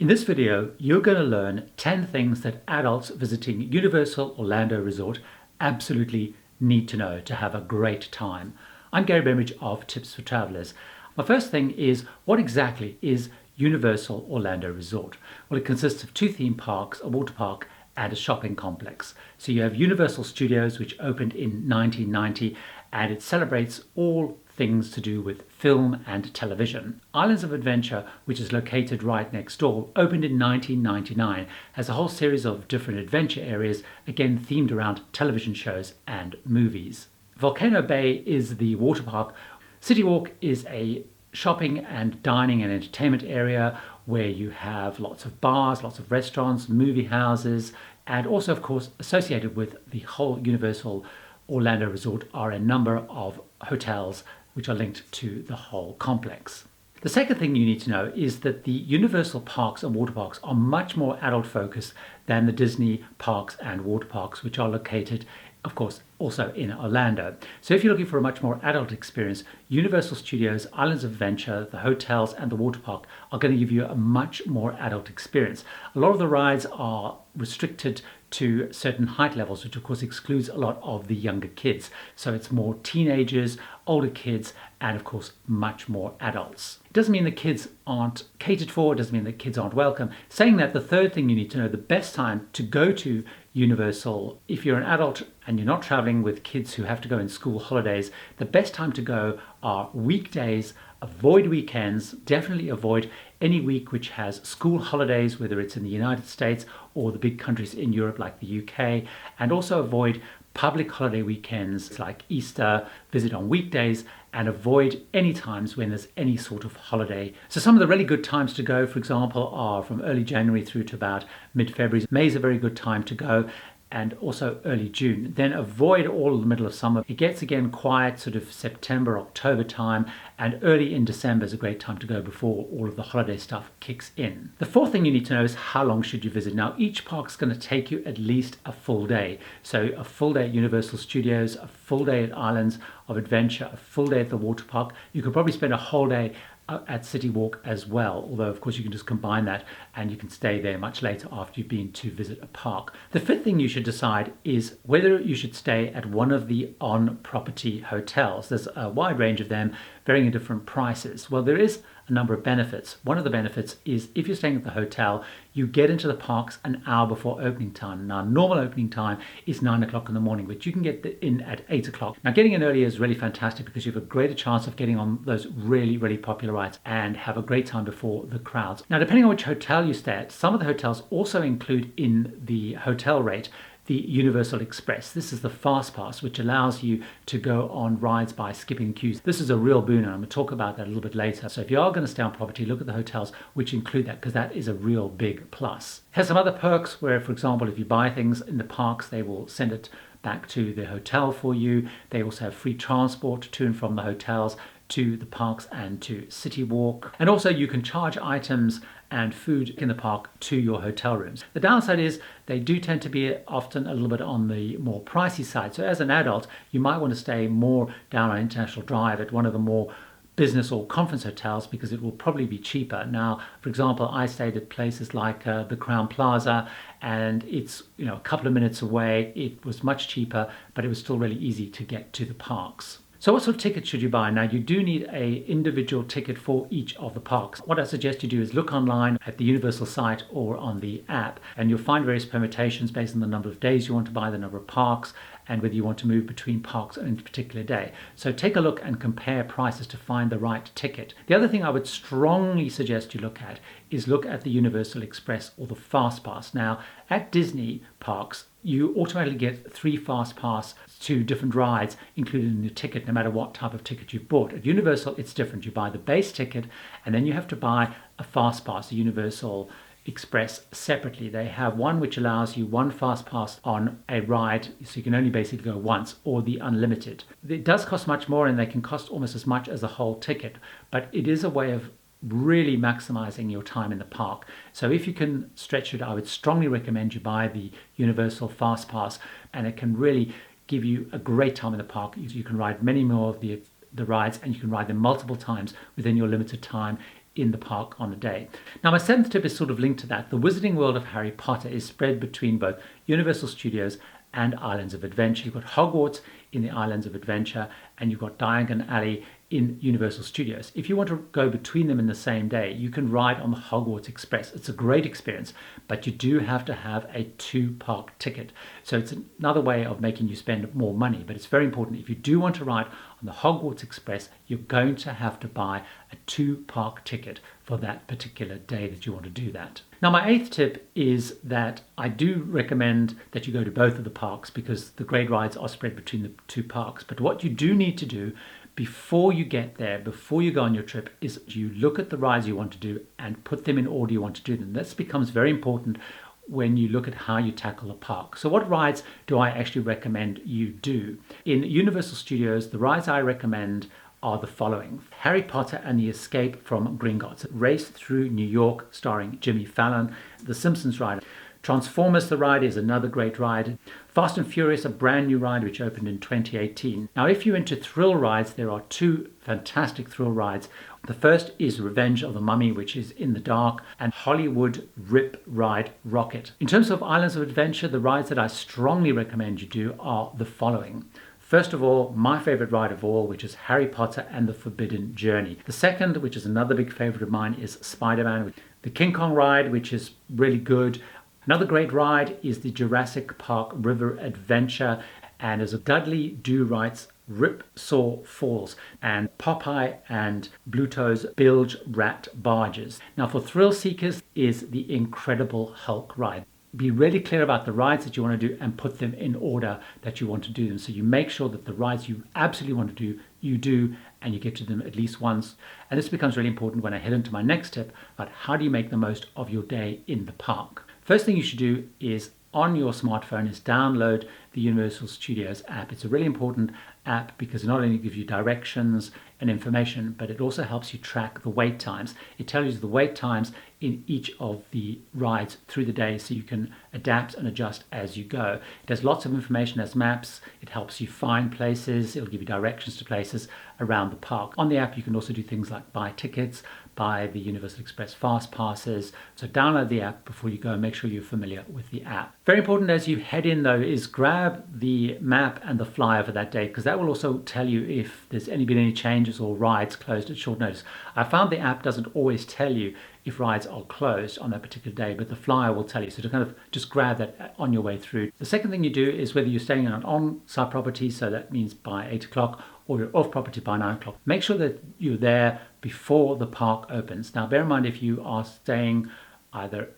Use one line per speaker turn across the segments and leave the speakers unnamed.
In this video, you're going to learn 10 things that adults visiting Universal Orlando Resort absolutely need to know to have a great time. I'm Gary Bembridge of Tips for Travelers. My first thing is, what exactly is Universal Orlando Resort? Well, it consists of two theme parks, a water park, and a shopping complex. So you have Universal Studios, which opened in 1990, and it celebrates all things to do with film and television. Islands of Adventure, which is located right next door, opened in 1999, has a whole series of different adventure areas, again themed around television shows and movies. Volcano Bay is the water park. City Walk is a shopping and dining and entertainment area where you have lots of bars, lots of restaurants, movie houses, and also, of course, associated with the whole Universal Orlando Resort are a number of hotels which are linked to the whole complex. The second thing you need to know is that the Universal parks and water parks are much more adult focused than the Disney parks and water parks, which are located, of course, also in Orlando. So if you're looking for a much more adult experience, Universal Studios, Islands of Adventure, the hotels and the water park are going to give you a much more adult experience. A lot of the rides are restricted to certain height levels, which of course excludes a lot of the younger kids. So it's more teenagers, older kids, and of course much more adults. It doesn't mean the kids aren't catered for, it doesn't mean the kids aren't welcome. Saying that, the third thing you need to know, the best time to go to Universal, if you're an adult and you're not traveling with kids who have to go in school holidays, the best time to go are weekdays. Avoid weekends. Definitely avoid any week which has school holidays, whether it's in the United States or the big countries in Europe like the UK, and also avoid public holiday weekends like Easter. Visit on weekdays and avoid any times when there's any sort of holiday. So some of the really good times to go, for example, are from early January through to about mid-February. May is a very good time to go, and also early June. Then avoid all the middle of summer. It gets again quiet sort of September, October time, and early in December is a great time to go before all of the holiday stuff kicks in. The fourth thing you need to know is how long should you visit. Now, each park's going to take you at least a full day. So a full day at Universal Studios, a full day at Islands of Adventure, a full day at the water park. You could probably spend a whole day at City Walk as well, although of course you can just combine that and you can stay there much later after you've been to visit a park. The fifth thing you should decide is whether you should stay at one of the on-property hotels. There's a wide range of them, varying in different prices. Well, there is a number of benefits. One of the benefits is if you're staying at the hotel, you get into the parks an hour before opening time. Now, normal opening time is 9 o'clock in the morning, but you can get in at 8 o'clock. Now, getting in early is really fantastic because you have a greater chance of getting on those really, really popular rides and have a great time before the crowds. Now, depending on which hotel you stay at, some of the hotels also include in the hotel rate the Universal Express. This is the Fast Pass, which allows you to go on rides by skipping queues. This is a real boon, and I'm going to talk about that a little bit later. So if you are going to stay on property, look at the hotels which include that, because that is a real big plus. It has some other perks where, for example, if you buy things in the parks, they will send it back to the hotel for you. They also have free transport to and from the hotels to the parks and to City Walk. And also you can charge items and food in the park to your hotel rooms. The downside is they do tend to be often a little bit on the more pricey side. So as an adult, you might want to stay more down on International Drive at one of the more business or conference hotels because it will probably be cheaper. Now, for example, I stayed at places like the Crown Plaza, and it's a couple of minutes away. It was much cheaper, but it was still really easy to get to the parks. So what sort of ticket should you buy? Now, you do need an individual ticket for each of the parks. What I suggest you do is look online at the Universal site or on the app, and you'll find various permutations based on the number of days you want to buy, the number of parks, and whether you want to move between parks on a particular day. So take a look and compare prices to find the right ticket. The other thing I would strongly suggest you look at is look at the Universal Express or the Fast Pass. Now, at Disney parks, you automatically get 3 Fast Pass to different rides included in your ticket, no matter what type of ticket you've bought. At Universal, it's different. You buy the base ticket, and then you have to buy a Fast Pass, a Universal Express, separately. They have one which allows you 1 Fast Pass on a ride, so you can only basically go once, or the unlimited. It does cost much more, and they can cost almost as much as a whole ticket, but it is a way of really maximizing your time in the park. So if you can stretch it, I would strongly recommend you buy the Universal Fast Pass, and it can really give you a great time in the park. You can ride many more of the rides, and you can ride them multiple times within your limited time in the park on a day. Now my seventh tip is sort of linked to that. The Wizarding World of Harry Potter is spread between both Universal Studios and Islands of Adventure. You've got Hogwarts in the Islands of Adventure and you've got Diagon Alley in Universal Studios. If you want to go between them in the same day, you can ride on the Hogwarts Express. It's a great experience, but you do have to have a 2-park ticket. So it's another way of making you spend more money, but it's very important. If you do want to ride on the Hogwarts Express, you're going to have to buy a 2-park ticket for that particular day that you want to do that. Now my eighth tip is that I do recommend that you go to both of the parks because the great rides are spread between the 2 parks. But what you do need to do before you get there, before you go on your trip, is you look at the rides you want to do and put them in order you want to do them. This becomes very important when you look at how you tackle a park. So what rides do I actually recommend you do? In Universal Studios, the rides I recommend are the following. Harry Potter and the Escape from Gringotts, Race Through New York starring Jimmy Fallon, The Simpsons ride. Transformers the ride is another great ride. Fast and Furious, a brand new ride which opened in 2018. Now if you're into thrill rides, there are 2 fantastic thrill rides. The first is Revenge of the Mummy, which is in the dark, and Hollywood Rip Ride Rocket. In terms of Islands of Adventure, the rides that I strongly recommend you do are the following. First of all, my favorite ride of all, which is Harry Potter and the Forbidden Journey. The second, which is another big favorite of mine, is Spider-Man. The King Kong ride, which is really good. Another great ride is the Jurassic Park River Adventure, and as a Dudley Do-Right's Ripsaw Falls, and Popeye and Bluto's Bilge Rat Barges. Now for thrill seekers is the Incredible Hulk ride. Be really clear about the rides that you want to do and put them in order that you want to do them. So you make sure that the rides you absolutely want to do, you do, and you get to them at least once. And this becomes really important when I head into my next tip about how do you make the most of your day in the park. First thing you should do is on your smartphone is download the Universal Studios app. It's a really important app because it not only gives you directions and information, but it also helps you track the wait times. It tells you the wait times in each of the rides through the day so you can adapt and adjust as you go. It has lots of information as maps. It helps you find places. It'll give you directions to places around the park. On the app, you can also do things like buy tickets, buy the Universal Express Fast Passes. So download the app before you go and make sure you're familiar with the app. Very important as you head in though is grab the map and the flyer for that day because that will also tell you if there's been any changes or rides closed at short notice. I found the app doesn't always tell you if rides are closed on that particular day, but the flyer will tell you. So to kind of just grab that on your way through. The second thing you do is whether you're staying on an on-site property, so that means by 8 o'clock, or you're off property by 9 o'clock. Make sure that you're there before the park opens. Now bear in mind if you are staying either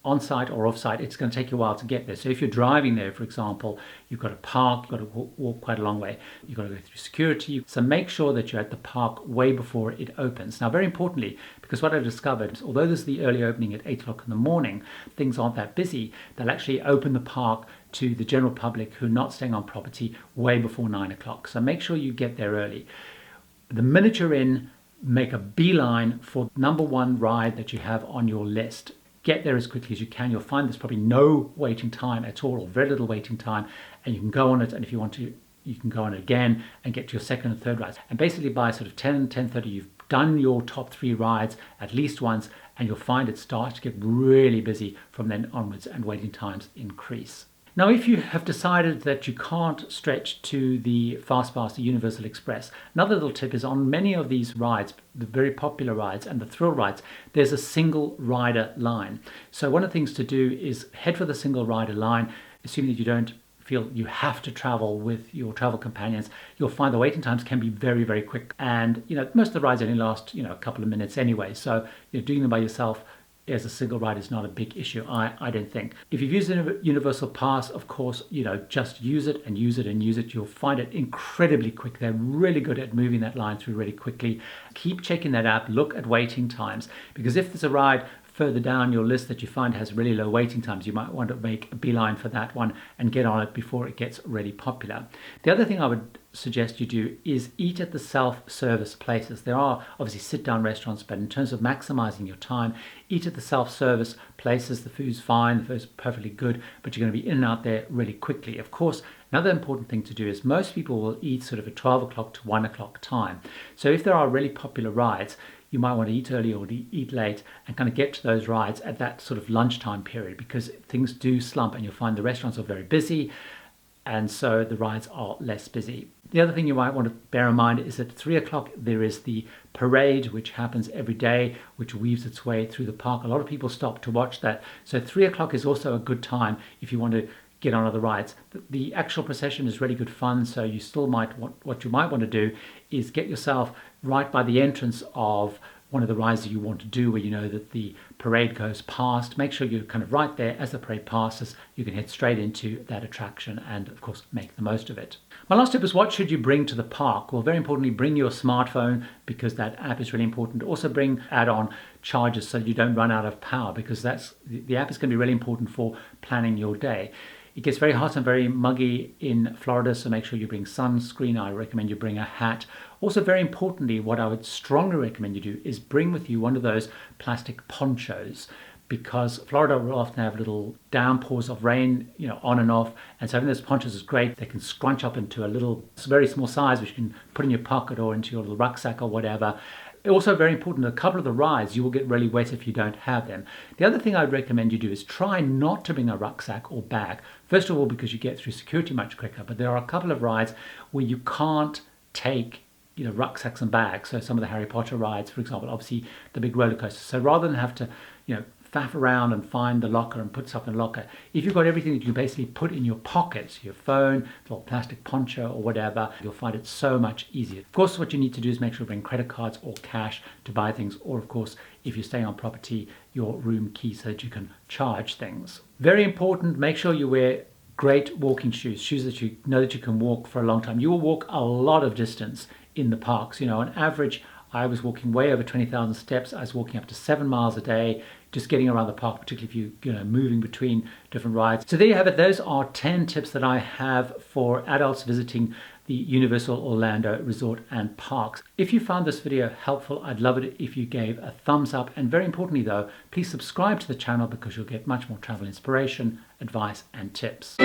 on site or off site, it's going to take you a while to get there. So if you're driving there, for example, you've got to park, you've got to walk quite a long way, you've got to go through security. So make sure that you're at the park way before it opens. Now very importantly, because what I discovered, although there's the early opening at 8 o'clock in the morning, things aren't that busy, they'll actually open the park to the general public who are not staying on property way before 9 o'clock. So make sure you get there early. The minute you're in, make a beeline for number 1 ride that you have on your list. Get there as quickly as you can. You'll find there's probably no waiting time at all or very little waiting time, and you can go on it, and if you want to, you can go on it again and get to your second and third rides. And basically by sort of 10:30, you've done your top 3 rides at least once, and you'll find it starts to get really busy from then onwards and waiting times increase. Now, if you have decided that you can't stretch to the FastPass, the Universal Express, another little tip is on many of these rides, the very popular rides and the thrill rides, there's a single rider line. So one of the things to do is head for the single rider line, assuming that you don't feel you have to travel with your travel companions. You'll find the waiting times can be very, very quick. And, most of the rides only last, a couple of minutes anyway. So doing them by yourself as a single ride is not a big issue, I don't think. If you've used the Universal Pass, of course, just use it and use it and use it. You'll find it incredibly quick. They're really good at moving that line through really quickly. Keep checking that app, look at waiting times, because if there's a ride further down your list that you find has really low waiting times, you might want to make a beeline for that one and get on it before it gets really popular. The other thing I would suggest you do is eat at the self-service places. There are obviously sit-down restaurants, but in terms of maximizing your time, eat at the self-service places. The food's fine, the food's perfectly good, but you're going to be in and out there really quickly. Of course, another important thing to do is most people will eat sort of at 12 o'clock to 1 o'clock time. So if there are really popular rides, you might want to eat early or eat late and kind of get to those rides at that sort of lunchtime period, because things do slump and you'll find the restaurants are very busy, and so the rides are less busy. The other thing you might want to bear in mind is that at 3 o'clock there is the parade, which happens every day, which weaves its way through the park. A lot of people stop to watch that. So 3 o'clock is also a good time if you want to get on other rides. The actual procession is really good fun, so you still might want, what you might want to do is get yourself right by the entrance of one of the rides that you want to do, where you know that the parade goes past. Make sure you're kind of right there as the parade passes. You can head straight into that attraction and of course make the most of it. My last tip is, what should you bring to the park? Well, very importantly, bring your smartphone, because that app is really important. Also bring add-on chargers so you don't run out of power, because the app is going to be really important for planning your day. It gets very hot and very muggy in Florida, so make sure you bring sunscreen. I recommend you bring a hat. Also, very importantly, what I would strongly recommend you do is bring with you one of those plastic ponchos, because Florida will often have little downpours of rain, on and off. And so having those ponchos is great. They can scrunch up into a little, very small size, which you can put in your pocket or into your little rucksack or whatever. Also very important, a couple of the rides you will get really wet if you don't have them. The other thing I'd recommend you do is try not to bring a rucksack or bag. First of all, because you get through security much quicker, but there are a couple of rides where you can't take rucksacks and bags. So some of the Harry Potter rides, for example, obviously the big roller coasters. So rather than have to faff around and find the locker and put stuff in the locker, if you've got everything that you basically put in your pockets, your phone, little plastic poncho or whatever, you'll find it so much easier. Of course, what you need to do is make sure you bring credit cards or cash to buy things, or of course, if you're staying on property, your room key so that you can charge things. Very important, make sure you wear great walking shoes that you know that you can walk for a long time. You will walk a lot of distance in the parks. On average, I was walking way over 20,000 steps. I was walking up to 7 miles a day, just getting around the park, particularly if you're moving between different rides. So there you have it. Those are 10 tips that I have for adults visiting the Universal Orlando Resort and Parks. If you found this video helpful, I'd love it if you gave a thumbs up. And very importantly though, please subscribe to the channel, because you'll get much more travel inspiration, advice and tips.